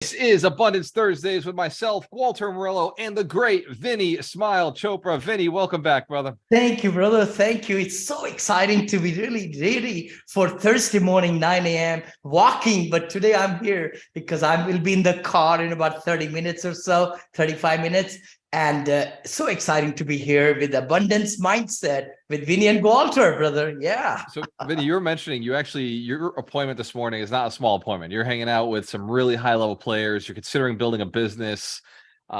This is Abundance Thursdays with myself, Walter Morello, and the great Vinney Smile Chopra. Vinney, welcome back, brother. Thank you, brother. Thank you. It's so exciting to be really ready for Thursday morning, 9 a.m. walking. But today I'm here because I will be in the car in about 30 minutes or so, 35 minutes. And so exciting to be here with Abundance Mindset with Vinney and Walter, brother. Yeah. So, Vinney, you were mentioning your appointment this morning is not a small appointment. You're hanging out with some really high-level players. You're considering building a business,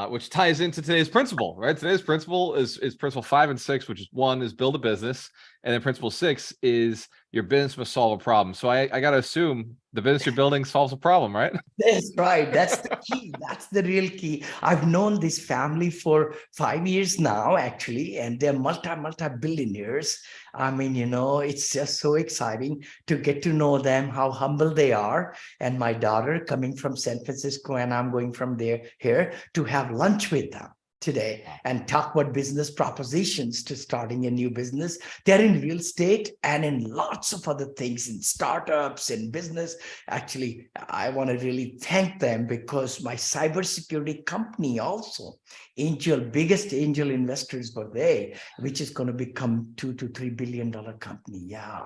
which ties into today's principle, right? Today's principle is principle 5 and 6, which is 1 is build a business, and then principle 6 is your business must solve a problem. So I got to assume the business you're building solves a problem, right? That's right. That's the key. That's the real key. I've known this family for 5 years now, actually, and they're multi-billionaires. I mean, it's just so exciting to get to know them, how humble they are. And my daughter coming from San Francisco, and I'm going from here to have lunch with them today and talk about business propositions to starting a new business. They're in real estate and in lots of other things, in startups and business. Actually, I want to really thank them because my cybersecurity company also, biggest angel investors were they, which is going to become $2 to $3 billion company. Yeah.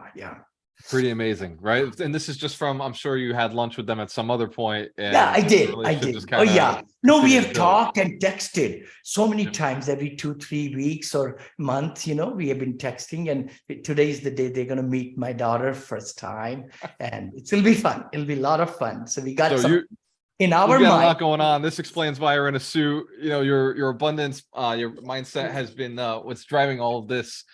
Pretty amazing, right? And this is just from, I'm sure you had lunch with them at some other point. And yeah, I did. Oh, yeah. No, we have talked and texted so many times every 2-3 weeks or month. We have been texting, and today is the day they're going to meet my daughter first time, and it'll be fun. It'll be a lot of fun. So we got in our mind. A lot going on. This explains why you're in a suit. Your abundance, your mindset has been what's driving all of this.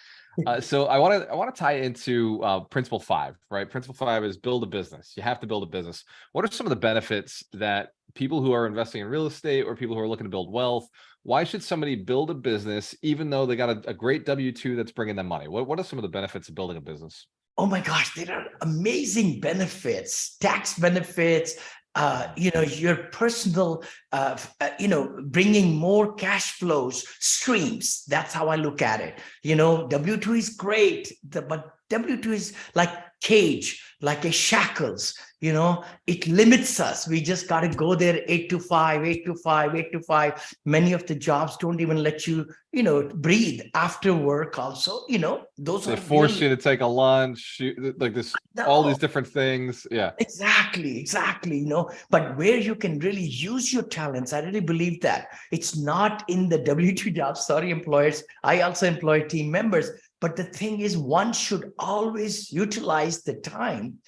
So I want to tie into principle 5, right? Principle 5 is build a business. You have to build a business. What are some of the benefits that people who are investing in real estate or people who are looking to build wealth, why should somebody build a business even though they got a great W-2 that's bringing them money? What are some of the benefits of building a business? Oh my gosh, there are amazing benefits, tax benefits, your personal, bringing more cash flows, streams. That's how I look at it. W-2 is great, but W-2 is like cage, like a shackles. It limits us. We just got to go there 8 to 5, 8 to 5, 8 to 5. Many of the jobs don't even let you, breathe after work also. They force you to take a lunch, like this, all these different things. Yeah, exactly. But where you can really use your talents, I really believe that it's not in the W-2 job. Sorry, employers. I also employ team members. But the thing is, one should always utilize the time,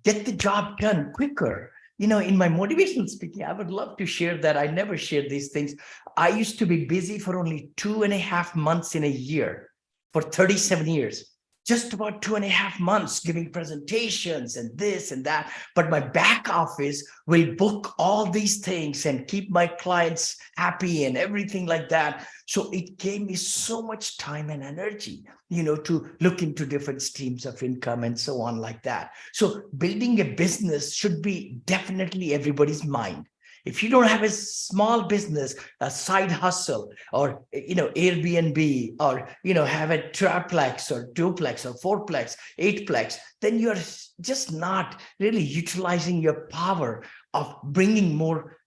get the job done quicker. In my motivational speaking, I would love to share that. I never share these things. I used to be busy for only 2.5 months in a year for 37 years. Just about 2.5 months giving presentations and this and that. But my back office will book all these things and keep my clients happy and everything like that. So it gave me so much time and energy, to look into different streams of income and so on like that. So building a business should be definitely everybody's mind. If you don't have a small business, a side hustle, or Airbnb, or have a triplex or duplex or fourplex, eightplex, then you're just not really utilizing your power of bringing more.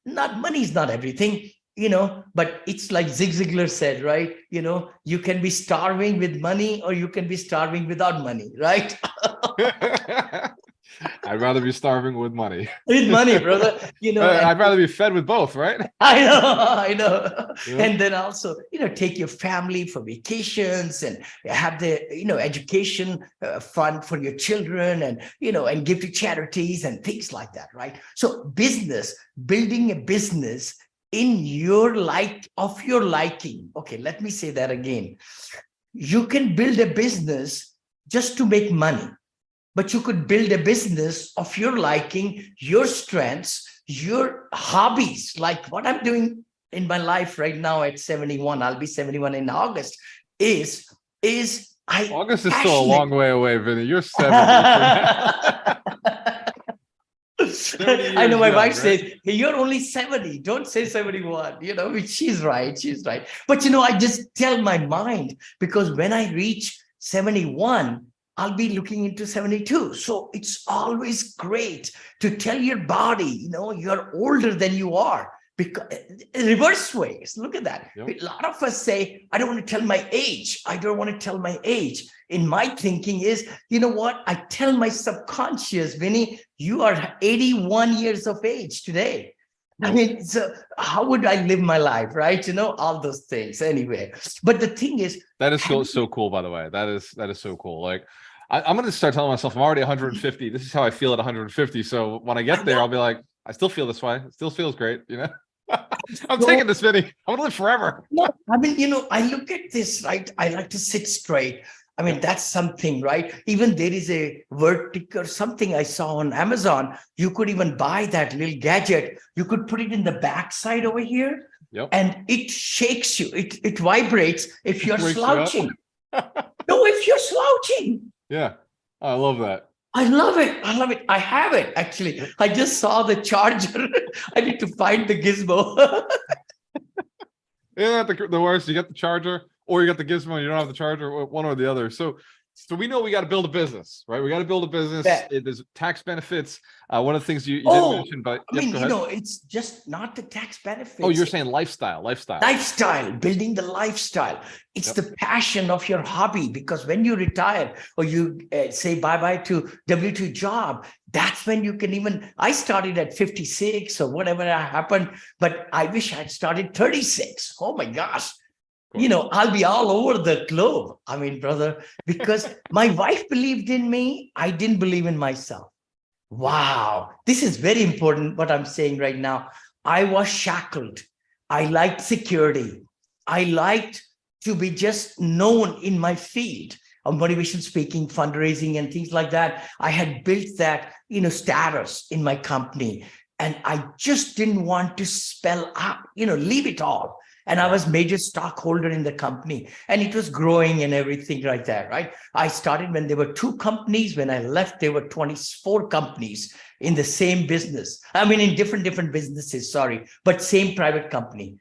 Not money is not everything, but it's like Zig Ziglar said, right? You can be starving with money, or you can be starving without money, right? I'd rather be starving with money. With money, brother. I'd rather be fed with both, right? I know. Yeah. And then also, take your family for vacations and have the, education fund for your children and, and give to charities and things like that, right? So building a business in your liking. Okay, let me say that again. You can build a business just to make money. But you could build a business of your liking, your strengths, your hobbies, like what I'm doing in my life right now at 71. I'll be 71 in August. August is still a long way away, Vinney. You're 70. I know my wife says, hey, you're only 70. Don't say 71. Which she's right. But, I just tell my mind, because when I reach 71, I'll be looking into 72. So it's always great to tell your body, you're older than you are. Because reverse ways, look at that. Yep. A lot of us say, I don't want to tell my age. I don't want to tell my age. In my thinking is, you know what? I tell my subconscious, Vinney, you are 81 years of age today. I mean, so how would I live my life, right? All those things anyway. But the thing is, that is so cool, by the way. That is so cool. Like, I'm going to start telling myself I'm already 150. This is how I feel at 150. So when I get there, I'll be like, I still feel this way. It still feels great, I'm taking this, Vinney. I'm gonna live forever. No, I mean, I look at this, right? I like to sit straight. I mean, that's something, right? Even there is a vertical something I saw on Amazon. You could even buy that little gadget. You could put it in the backside over here, and it shakes you. It vibrates if you're slouching. No, if you're slouching. Yeah, I love that. I love it. I love it. I have it, actually. I just saw the charger. I need to find the gizmo. Isn't that the worst? You get the charger or you got the gizmo and you don't have the charger, one or the other. So we know we got to build a business, right? We got to build a business. There's tax benefits. One of the things you didn't mention, but I mean, it's just not the tax benefits. Oh, you're saying lifestyle. Building the lifestyle. It's the passion of your hobby, because when you retire or you say bye-bye to W2 job, that's when you can I started at 56 or whatever happened, but I wish I'd started 36. Oh my gosh. I'll be all over the globe. I mean, brother, because my wife believed in me. I didn't believe in myself. Wow. This is very important, what I'm saying right now. I was shackled. I liked security. I liked to be just known in my field of motivation speaking, fundraising, and things like that. I had built that, status in my company. And I just didn't want to spell out, leave it all. And I was major stockholder in the company, and it was growing and everything like that, right? I started when there were 2 companies. When I left, there were 24 companies in the same business. I mean, in different businesses, but same private company,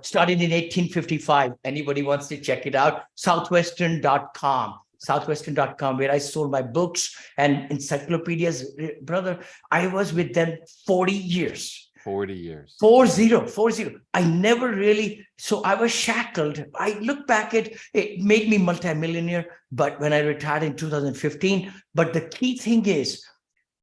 started in 1855. Anybody wants to check it out, southwestern.com, where I sold my books and encyclopedias. Brother, I was with them 40 years. 40 years. 40. I never really, so I was shackled. I look back at it, made me multimillionaire, but when I retired in 2015, but the key thing is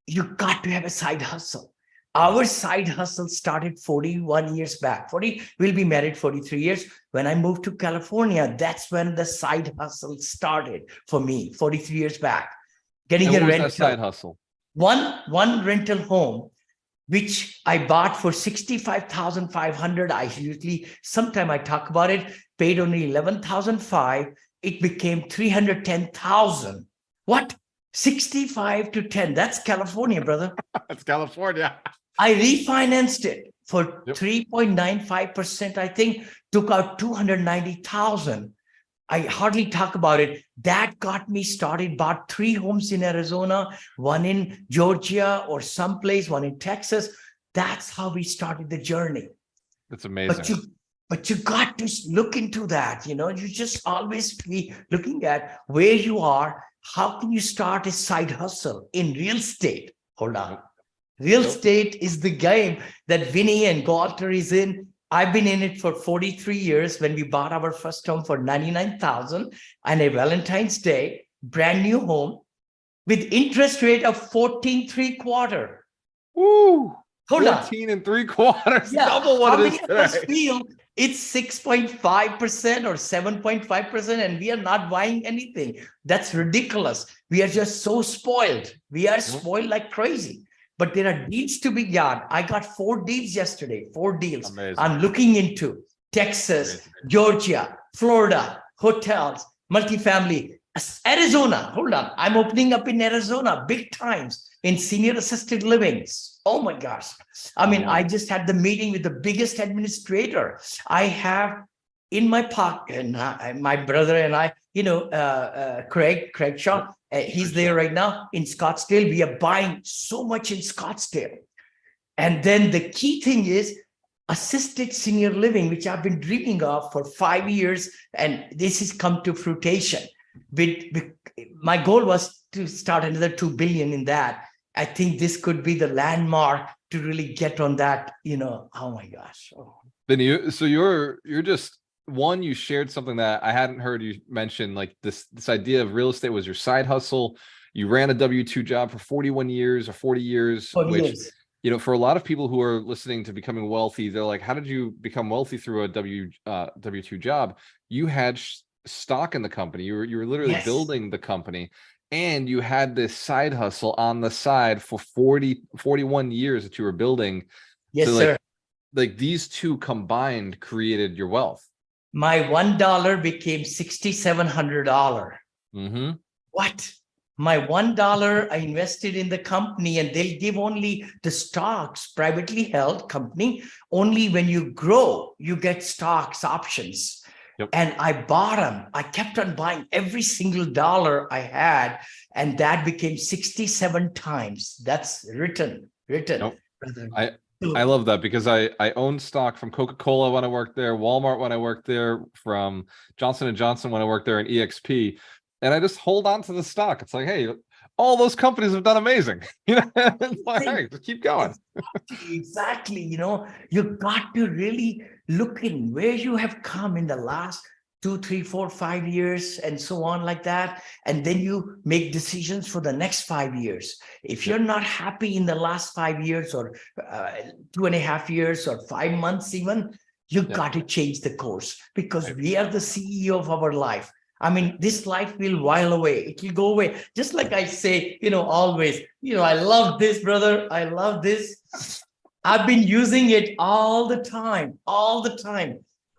you got to have a side hustle. Our side hustle started 41 years back. We'll be married 43 years. When I moved to California, that's when the side hustle started for me 43 years back. Getting a rental. Side hustle? One rental home, which I bought for $65,500. Sometime I talk about it, paid only $11,500. It became $310,000. What? 65 to 10. That's California, brother. That's California. I refinanced it for 3.95%, I think, took out $290,000. I hardly talk about it. That got me started, bought 3 homes in Arizona, 1 in Georgia or someplace, 1 in Texas. That's how we started the journey. That's amazing. But you got to look into that. You just always be looking at where you are. How can you start a side hustle in real estate? Hold on. Real estate is the game that Vinney and Galter is in. I've been in it for 43 years. When we bought our first home for $99,000 and a Valentine's Day, brand new home with interest rate of 14.75%. Woo! Hold 14 and 3/4. Yeah. Double what it is today. Feel it's 6.5% or 7.5%, and we are not buying anything. That's ridiculous. We are just so spoiled. We are spoiled like crazy. But there are deals to be got. I got 4 deals yesterday, 4 deals. Amazing. I'm looking into Texas, Georgia, Florida, hotels, multifamily, Arizona. Hold on. I'm opening up in Arizona, big times in senior assisted livings. Oh my gosh. I mean, I just had the meeting with the biggest administrator. I have in my pocket, and my brother and I, Craig Shaw, he's there right now in Scottsdale. We are buying so much in Scottsdale. And then the key thing is assisted senior living, which I've been dreaming of for 5 years. And this has come to fruition. my goal was to start another 2 billion in that. I think this could be the landmark to really get on that, oh my gosh. Oh. Then so you're just one, you shared something that I hadn't heard you mention, like this idea of real estate was your side hustle. You ran a W-2 job for 41 years or 40 years, 40 which, years. for a lot of people who are listening to becoming wealthy, they're like, how did you become wealthy through a W-2 job? You had stock in the company. You were literally Yes. building the company, and you had this side hustle on the side for 41 years that you were building. Yes, so sir. Like these two combined created your wealth. My $1 became $6,700. Mm-hmm. What? My $1 I invested in the company, and they'll give only the stocks, privately held company. Only when you grow, you get stocks, options. Yep. And I bought them. I kept on buying every single dollar I had, and that became 67 times. That's written. Nope. I love that, because I owned stock from Coca-Cola when I worked there, Walmart when I worked there, from Johnson & Johnson when I worked there, and EXP. And I just hold on to the stock. It's like, hey, all those companies have done amazing. It's like, hey, just keep going. Exactly. You've got to really look in where you have come in the last 2, 3, 4, 5 years, and so on like that. And then you make decisions for the next 5 years. If you're not happy in the last 5 years, or 2.5 years, or 5 months even, you've got to change the course, because we are the CEO of our life. I mean, this life will while away. It will go away. Just like I say, always, I love this, brother. I love this. I've been using it all the time.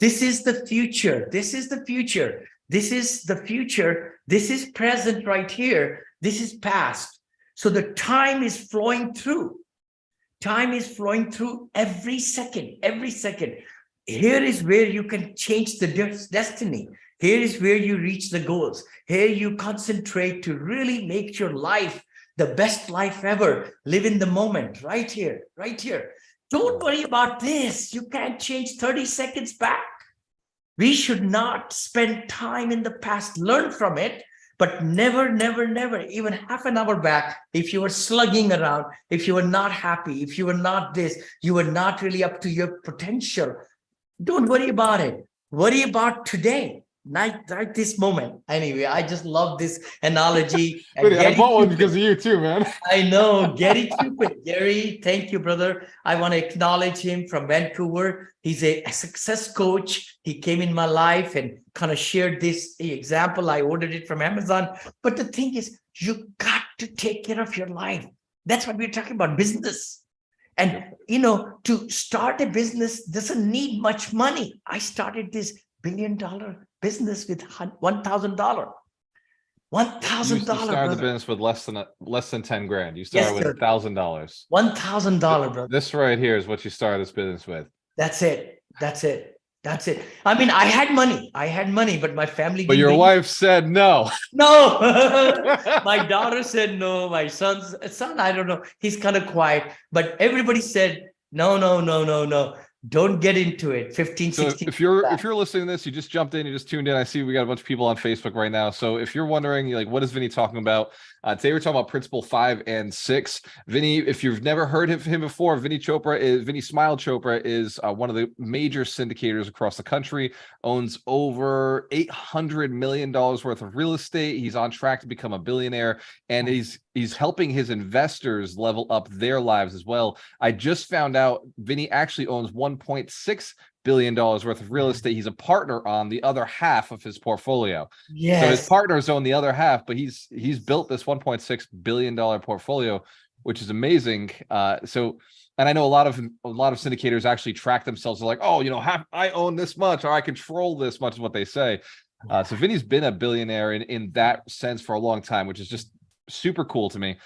This is the future. This is the future. This is the future. This is present right here. This is past. So the time is flowing through. Time is flowing through every second, every second. Here is where you can change the destiny. Here is where you reach the goals. Here you concentrate to really make your life the best life ever. Live in the moment, right here, right here. Don't worry about this. You can't change 30 seconds back. We should not spend time in the past. Learn from it, but never, never, never, even half an hour back, if you were slugging around, if you were not happy, if you were not this, you were not really up to your potential. Don't worry about it. Worry about today. Right this moment. Anyway, I just love this analogy. And I bought one because of you too, man. I know. Gary Cupid. Gary, thank you, brother. I want to acknowledge him from Vancouver. He's a success coach. He came in my life and kind of shared this example. I ordered it from Amazon. But the thing is, you got to take care of your life. That's what we're talking about, business. And, to start a business doesn't need much money. I started this $1 billion business with $1,000. $1,000. You started the business with less than 10 grand. You started with $1,000. $1,000, brother. This right here is what you started this business with. That's it. I mean, I had money, but my family. But your wife said no. No. My daughter said no. My son, I don't know. He's kind of quiet, but everybody said no. Don't get into it. 15, so 16. If you're listening to this, you just jumped in, you just tuned in. I see we got a bunch of people on Facebook right now. So if you're wondering, like, what is Vinney talking about? Today we're talking about Principle 5 and 6. Vinney, if you've never heard of him before, Vinney Smile Chopra is one of the major syndicators across the country, owns over $800 million worth of real estate. He's on track to become a billionaire, and he's helping his investors level up their lives as well. I just found out Vinney actually owns $1.6 billion worth of real estate. He's a partner on the other half of his portfolio. Yes. So his partners own the other half, but he's built this $1.6 billion portfolio, which is amazing. And I know a lot of syndicators actually track themselves. They're like, oh, I own this much, or I control this much, is what they say. So Vinney's been a billionaire in that sense for a long time, which is just super cool to me.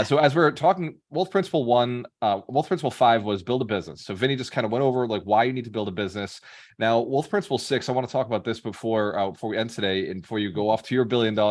So as we're talking, Wealth Principle 1, Wealth Principle 5 was build a business. So Vinney just kind of went over like why you need to build a business. Now, Wealth Principle 6, I want to talk about this before we end today and before you go off to your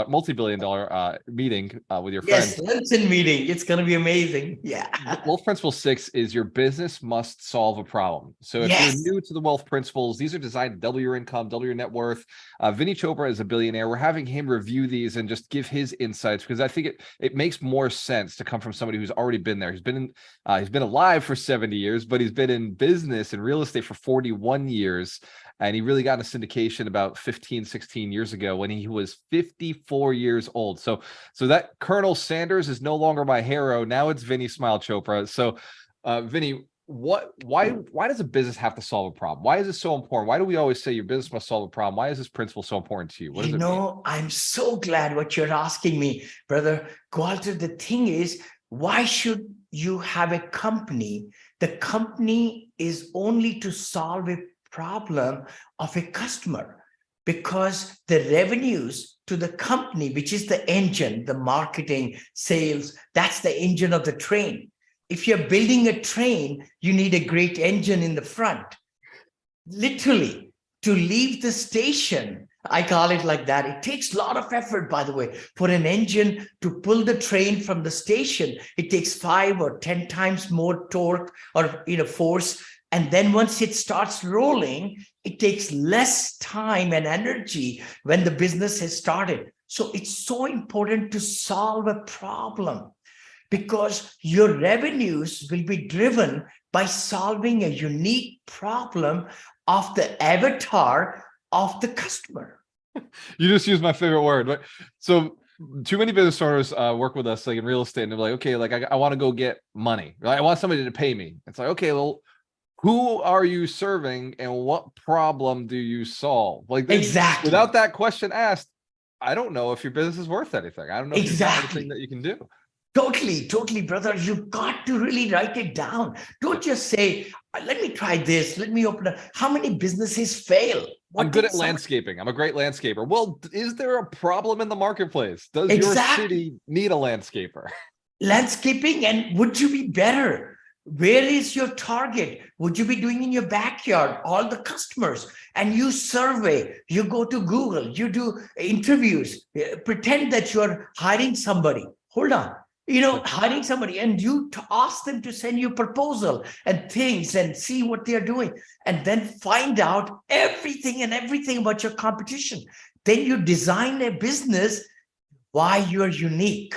multi-billion dollar meeting with your Yes, friends. luncheon meeting. It's going to be amazing. Yeah. Wealth Principle 6 is your business must solve a problem. So if you're Yes. new to the wealth principles, these are designed to double your income, double your net worth. Vinney Chopra is a billionaire. We're having him review these and just give his insights because I think it makes more sense to come from somebody who's already been there. He's been alive for 70 years, but he's been in business and real estate for 41 years. And he really got into syndication about 15, 16 years ago when he was 54 years old. So that Colonel Sanders is no longer my hero. Now it's Vinney Smile Chopra. So Vinney, why does a business have to solve a problem? Why is it so important? Why do we always say your business must solve a problem? Why is this principle so important to you? What does it mean? I'm so glad what you're asking me, brother. Walter, the thing is, why should you have a company? The company is only to solve a problem of a customer, because the revenues to the company, which is the engine, the marketing, sales, that's the engine of the train. If you're building a train, you need a great engine in the front. Literally, to leave the station, I call it like that. It takes a lot of effort, by the way, for an engine to pull the train from the station. It takes 5 or 10 times more torque or force. And then once it starts rolling, it takes less time and energy when the business has started. So it's so important to solve a problem, because your revenues will be driven by solving a unique problem of the avatar of the customer. You just used my favorite word. Right? So too many business owners work with us like in real estate, and they're like, okay, like I want to go get money. Right? I want somebody to pay me. It's like, okay, well, who are you serving and what problem do you solve? Like Exactly. Without that question asked, I don't know if your business is worth anything. I don't know if you've got anything that you can do. Totally, brother. You've got to really write it down. Don't just say, let me try this. Let me open up. How many businesses fail? I'm good at landscaping. I'm a great landscaper. Well, is there a problem in the marketplace? Does your city need a landscaper? Landscaping, and would you be better? Where is your target? Would you be doing in your backyard? All the customers, and you survey, you go to Google, you do interviews, pretend that you're hiring somebody. Hold on. Hiring somebody, and you ask them to send you proposal and things and see what they're doing, and then find out everything about your competition. Then you design a business, why you're unique.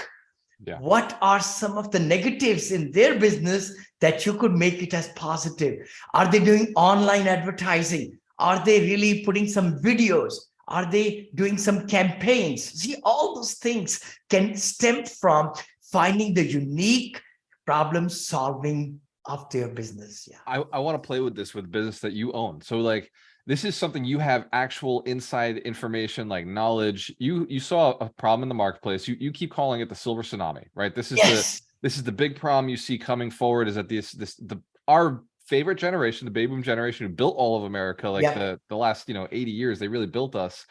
Yeah. What are some of the negatives in their business that you could make it as positive? Are they doing online advertising? Are they really putting some videos? Are they doing some campaigns? See, all those things can stem from finding the unique problem solving of their business. Yeah. I want to play with this with business that you own. So like, this is something you have actual inside information, like knowledge. You saw a problem in the marketplace. You keep calling it the silver tsunami, right? This is the big problem you see coming forward, is that our favorite generation, the baby boom generation who built all of America, like the last 80 years, they really built us.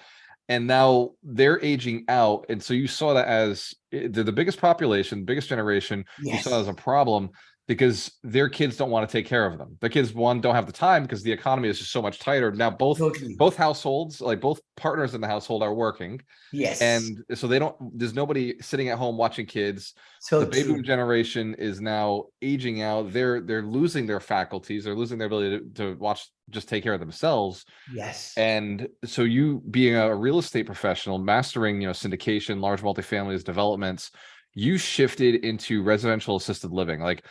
And now they're aging out. And so you saw that as they're the biggest population, biggest generation. You saw that as a problem because their kids don't want to take care of them. Their kids, one, don't have the time because the economy is just so much tighter. Now both households, like both partners in the household, are working. Yes. And so there's nobody sitting at home watching kids. So the baby boom generation is now aging out. They're losing their faculties. They're losing their ability to just take care of themselves. Yes. And so you being a real estate professional, mastering, syndication, large multifamilies, developments, you shifted into residential assisted living. Like,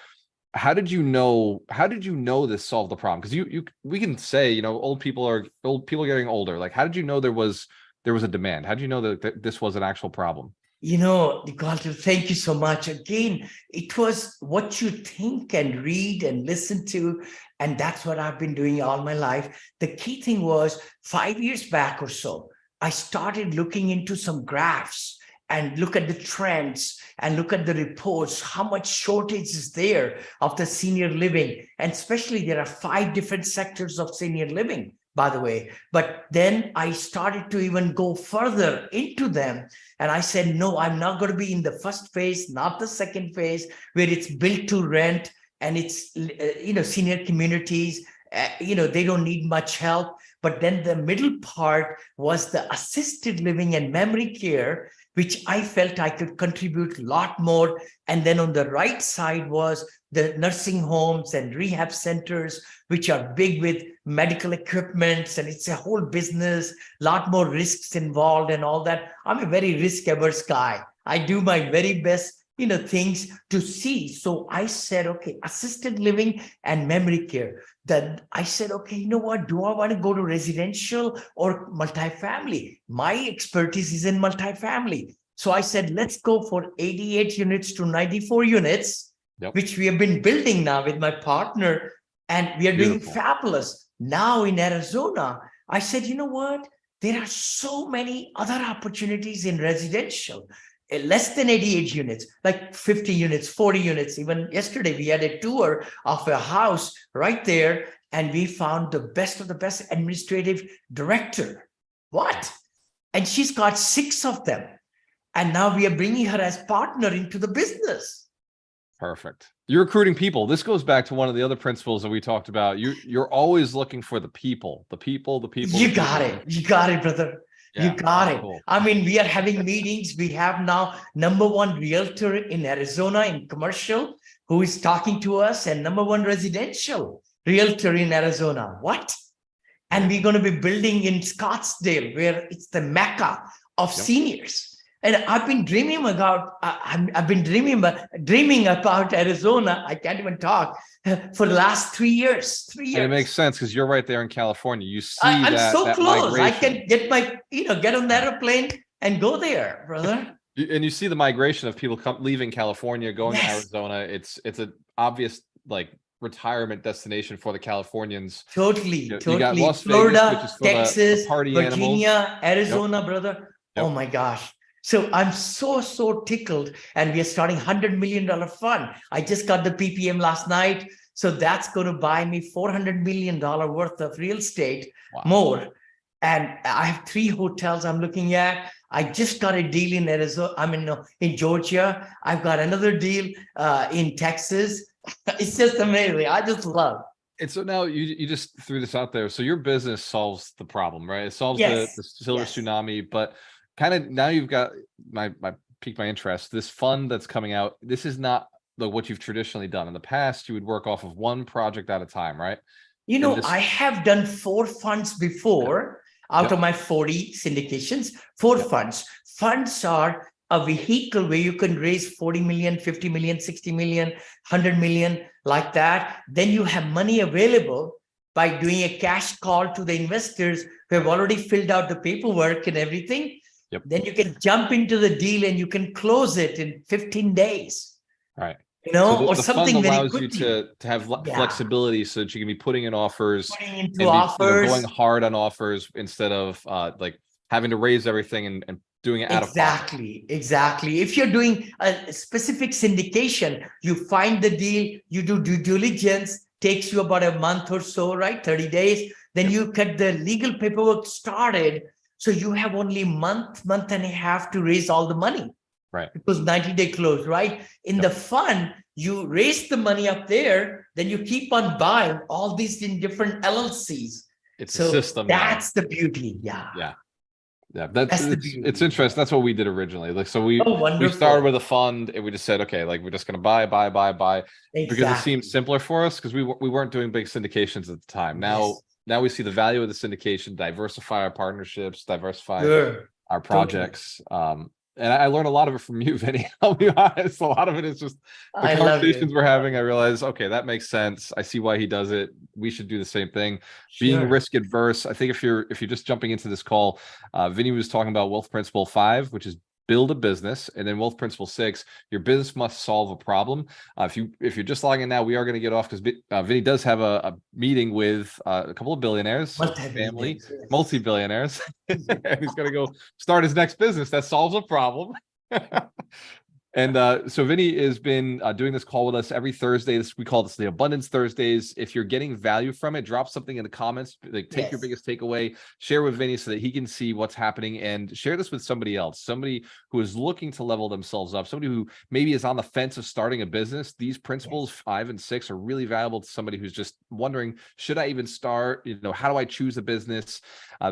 how did you know this solved the problem? Because we can say, old people getting older. Like, how did you know there was a demand? How did you know that this was an actual problem? Walter, thank you so much. Again, it was what you think and read and listen to. And that's what I've been doing all my life. The key thing was 5 years back or so, I started looking into some graphs and look at the trends and look at the reports, how much shortage is there of the senior living. And especially there are 5 different sectors of senior living. by the way. But then I started to even go further into them. And I said, no, I'm not going to be in the first phase, not the second phase, where it's built to rent and it's, senior communities, they don't need much help. But then the middle part was the assisted living and memory care, which I felt I could contribute a lot more. And then on the right side was the nursing homes and rehab centers, which are big with medical equipments, and it's a whole business, a lot more risks involved and all that. I'm a very risk-averse guy. I do my very best, things to see. So I said, okay, assisted living and memory care. Then I said, okay, you know what? Do I want to go to residential or multifamily? My expertise is in multifamily. So I said, let's go for 88 units to 94 units, which we have been building now with my partner, and we are doing fabulous. Now in Arizona, I said, you know what? There are so many other opportunities in residential. Less than 88 units, like 50 units, 40 units. Even yesterday, we had a tour of a house right there, and we found the best of the best administrative director. What? And she's got 6 of them. And now we are bringing her as partner into the business. Perfect. You're recruiting people. This goes back to one of the other principles that we talked about. You're always looking for the people. You got it. You got it, brother. You got it. Cool. I mean, we are having meetings. We have now #1 realtor in Arizona in commercial who is talking to us, and #1 residential realtor in Arizona. What? And we're going to be building in Scottsdale, where it's the mecca of seniors. And I've been dreaming about, dreaming about Arizona. I can't even talk for the last 3 years. 3 years. And it makes sense because you're right there in California. You see I'm so that close. migration. I can get get on the airplane and go there, brother. And you see the migration of people leaving California, going to Arizona. It's an obvious retirement destination for the Californians. Totally. You got Las Florida, Vegas, which is for Texas, the party Virginia, Arizona, brother. Oh my gosh. So I'm so tickled, and we are starting $100 million fund. I just got the PPM last night. So that's going to buy me $400 million worth of real estate more. And I have 3 hotels I'm looking at. I just got a deal in Arizona. In Georgia. I've got another deal in Texas. It's just amazing. I just love. And so now you just threw this out there. So your business solves the problem, right? It solves the silver tsunami, but kind of now you've got my piqued my interest. This fund that's coming out, this is not what you've traditionally done. In the past, you would work off of one project at a time, right? I have done 4 funds before out of my 40 syndications, 4 funds. Funds are a vehicle where you can raise 40 million, 50 million, 60 million, 100 million, like that. Then you have money available by doing a cash call to the investors who have already filled out the paperwork and everything. Then you can jump into the deal and you can close it in 15 days. Right. So or something fund very allows quickly. you to have flexibility so that you can be putting in offers, going hard on offers instead of having to raise everything and doing it out of pocket. Exactly. If you're doing a specific syndication, you find the deal, you do due diligence, takes you about a month or so, right? 30 days. Then you get the legal paperwork started. So you have only month and a half to raise all the money. Right. Because 90-day close, right? In the fund, you raise the money up there, then you keep on buying all these in different LLCs. It's a system. That's the beauty. Yeah. It's interesting. That's what we did originally. We started with a fund and we just said, okay, we're just going to buy because it seemed simpler for us because we weren't doing big syndications at the time. Now we see the value of the syndication, diversify our partnerships, diversify our projects. And I learned a lot of it from you, Vinney. I'll be honest. A lot of it is just the conversations we're having. I realize, okay, that makes sense. I see why he does it. We should do the same thing. Being risk adverse. I think if you're just jumping into this call, Vinney was talking about wealth principle 5, which is build a business, and then wealth principle 6, your business must solve a problem. If you're just logging in now, we are going to get off because Vinney does have a meeting with a couple of billionaires, multi-billionaires, and he's going to go start his next business that solves a problem. And so Vinney has been doing this call with us every Thursday. We call this the Abundance Thursdays. If you're getting value from it, drop something in the comments. Like, take your biggest takeaway, share with Vinney so that he can see what's happening, and share this with somebody else, somebody who is looking to level themselves up, somebody who maybe is on the fence of starting a business. These principles 5 and 6 are really valuable to somebody who's just wondering, should I even start? How do I choose a business?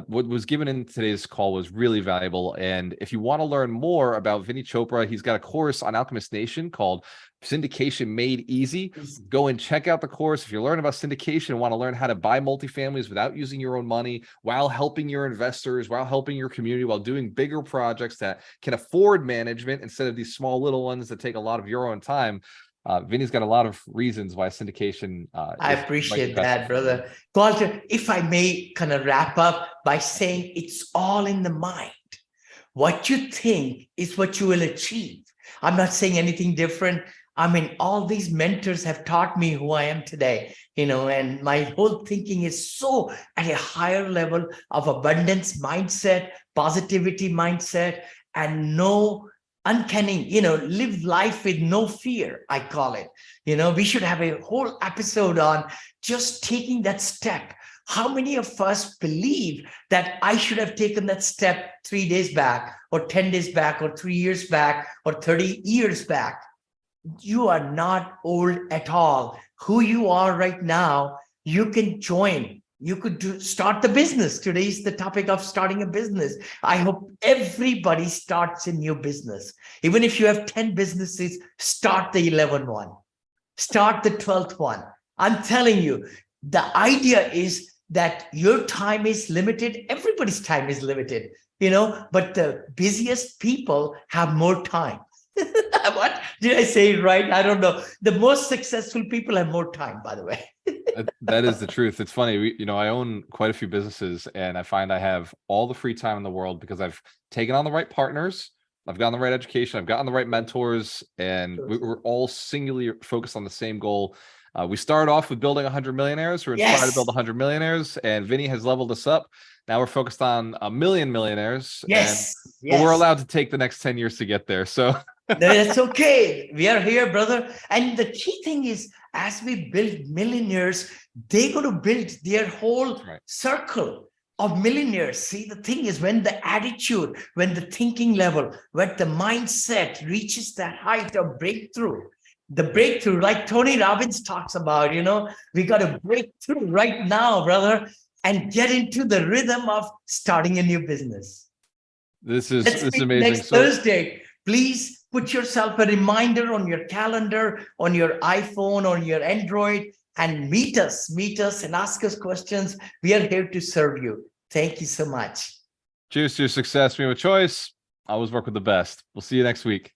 What was given in today's call was really valuable. And if you want to learn more about Vinney Chopra, he's got a course on AlchemistNation called Syndication Made Easy. Go and check out the course. If you're learning about syndication and want to learn how to buy multifamilies without using your own money, while helping your investors, while helping your community, while doing bigger projects that can afford management instead of these small little ones that take a lot of your own time, Vinney's got a lot of reasons why syndication. I appreciate that, brother. Walter, if I may kind of wrap up by saying it's all in the mind. What you think is what you will achieve. I'm not saying anything different. I mean, all these mentors have taught me who I am today, and my whole thinking is so at a higher level of abundance mindset, positivity mindset, and no uncanny, live life with no fear, I call it. We should have a whole episode on just taking that step. How many of us believe that I should have taken that step 3 days back, or 10 days back, or 3 years back, or 30 years back? You are not old at all. Who you are right now, you can join. You could start the business. Today is the topic of starting a business. I hope everybody starts a new business. Even if you have 10 businesses, start the 11th one. Start the 12th one. I'm telling you, the idea is that your time is limited. Everybody's time is limited, but the busiest people have more time. What did I say it right? I don't know. The most successful people have more time, by the way. That is the truth. It's funny. I own quite a few businesses, and I find I have all the free time in the world because I've taken on the right partners. I've gotten the right education. I've gotten the right mentors, and we're all singularly focused on the same goal. We started off with building 100 millionaires. We're inspired to build 100 millionaires, and Vinney has leveled us up. Now we're focused on 1,000,000 millionaires. But we're allowed to take the next 10 years to get there. So that's okay. We are here, brother. And the key thing is, as we build millionaires, they're going to build their whole circle of millionaires. See, the thing is, when the attitude, when the thinking level, when the mindset reaches that height of breakthrough, the breakthrough, like Tony Robbins talks about, we got to break through right now, brother, and get into the rhythm of starting a new business. This is amazing. Next Thursday, please put yourself a reminder on your calendar, on your iPhone, on your Android, and meet us and ask us questions. We are here to serve you. Thank you so much. Cheers to your success. We have a choice. Always work with the best. We'll see you next week.